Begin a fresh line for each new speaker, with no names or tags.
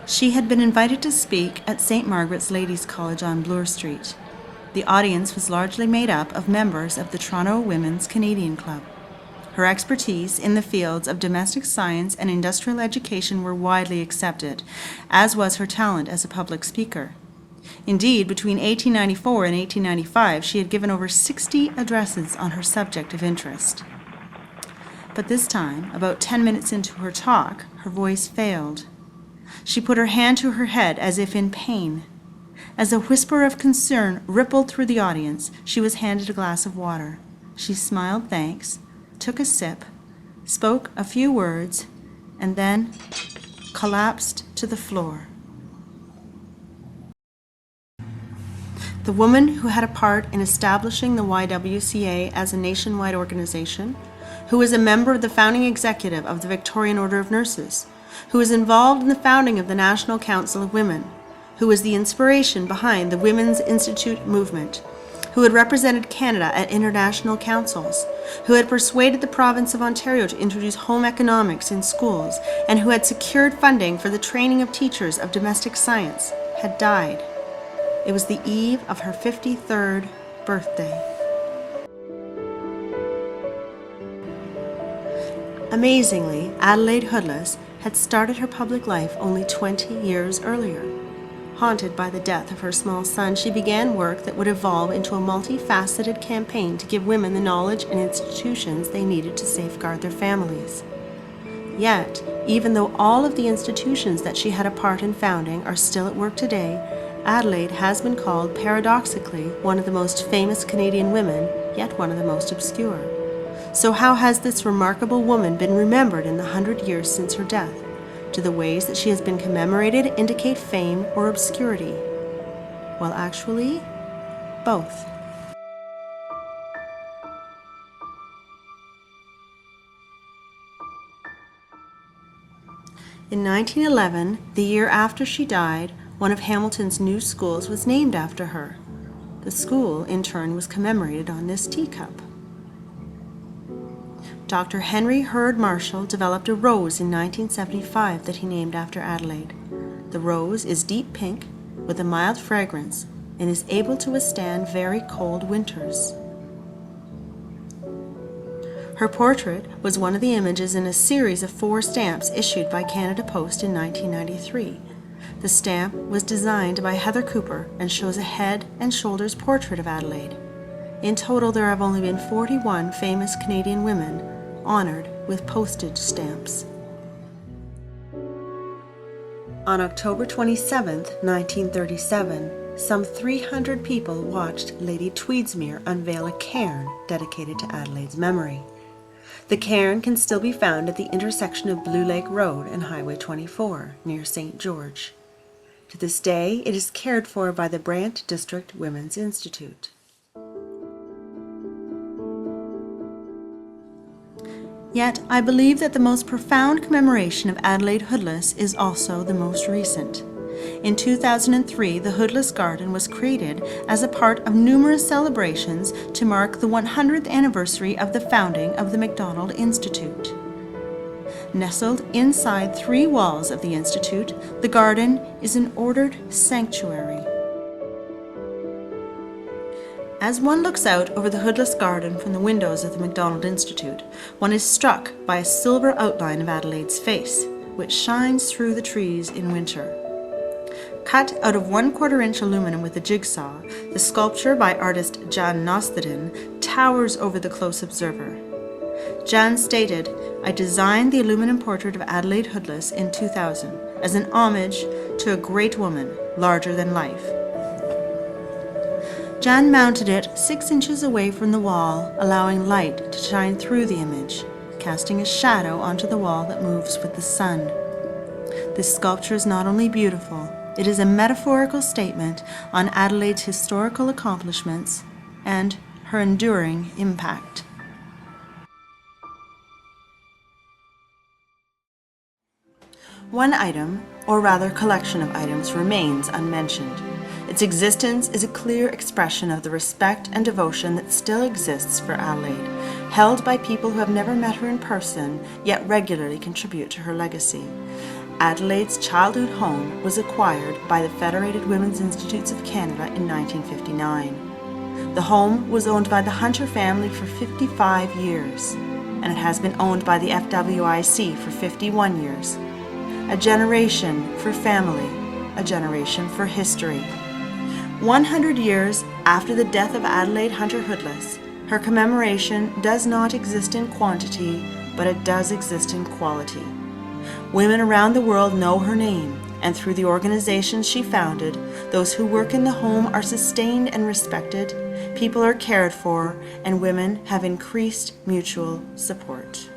She had been invited to speak at St. Margaret's Ladies' College on Bloor Street. The audience was largely made up of members of the Toronto Women's Canadian Club. Her expertise in the fields of domestic science and industrial education were widely accepted, as was her talent as a public speaker. Indeed, between 1894 and 1895, she had given over 60 addresses on her subject of interest. But this time, about 10 minutes into her talk, her voice failed. She put her hand to her head as if in pain. As a whisper of concern rippled through the audience, she was handed a glass of water. She smiled thanks, took a sip, spoke a few words, and then collapsed to the floor. The woman who had a part in establishing the YWCA as a nationwide organization, who was a member of the founding executive of the Victorian Order of Nurses, who was involved in the founding of the National Council of Women, who was the inspiration behind the Women's Institute movement, who had represented Canada at international councils, who had persuaded the province of Ontario to introduce home economics in schools, and who had secured funding for the training of teachers of domestic science, had died. It was the eve of her 53rd birthday. Amazingly, Adelaide Hoodless had started her public life only 20 years earlier. Haunted by the death of her small son, she began work that would evolve into a multifaceted campaign to give women the knowledge and institutions they needed to safeguard their families. Yet, even though all of the institutions that she had a part in founding are still at work today, Adelaide has been called, paradoxically, one of the most famous Canadian women, yet one of the most obscure. So how has this remarkable woman been remembered in the 100 years since her death? Do the ways that she has been commemorated indicate fame or obscurity? Well, actually, both. In 1911, the year after she died, one of Hamilton's new schools was named after her. The school, in turn, was commemorated on this teacup. Dr. Henry Hurd Marshall developed a rose in 1975 that he named after Adelaide. The rose is deep pink with a mild fragrance and is able to withstand very cold winters. Her portrait was one of the images in a series of 4 stamps issued by Canada Post in 1993. The stamp was designed by Heather Cooper and shows a head and shoulders portrait of Adelaide. In total, there have only been 41 famous Canadian women honored with postage stamps. On October 27, 1937, some 300 people watched Lady Tweedsmuir unveil a cairn dedicated to Adelaide's memory. The cairn can still be found at the intersection of Blue Lake Road and Highway 24 near St. George. To this day, it is cared for by the Brant District Women's Institute. Yet, I believe that the most profound commemoration of Adelaide Hoodless is also the most recent. In 2003, the Hoodless Garden was created as a part of numerous celebrations to mark the 100th anniversary of the founding of the Macdonald Institute. Nestled inside 3 walls of the Institute, the garden is an ordered sanctuary. As one looks out over the Hoodless Garden from the windows of the Macdonald Institute, one is struck by a silver outline of Adelaide's face, which shines through the trees in winter. Cut out of 1/4-inch aluminum with a jigsaw, the sculpture by artist Jan Nostedin towers over the close observer. Jan stated, "I designed the aluminum portrait of Adelaide Hoodless in 2000 as an homage to a great woman, larger than life." Jan mounted it 6 inches away from the wall, allowing light to shine through the image, casting a shadow onto the wall that moves with the sun. This sculpture is not only beautiful, it is a metaphorical statement on Adelaide's historical accomplishments and her enduring impact. One item, or rather collection of items, remains unmentioned. Its existence is a clear expression of the respect and devotion that still exists for Adelaide, held by people who have never met her in person, yet regularly contribute to her legacy. Adelaide's childhood home was acquired by the Federated Women's Institutes of Canada in 1959. The home was owned by the Hunter family for 55 years, and it has been owned by the FWIC for 51 years. A generation for family, a generation for history. 100 years after the death of Adelaide Hunter Hoodless, her commemoration does not exist in quantity, but it does exist in quality. Women around the world know her name, and through the organizations she founded, those who work in the home are sustained and respected, people are cared for, and women have increased mutual support.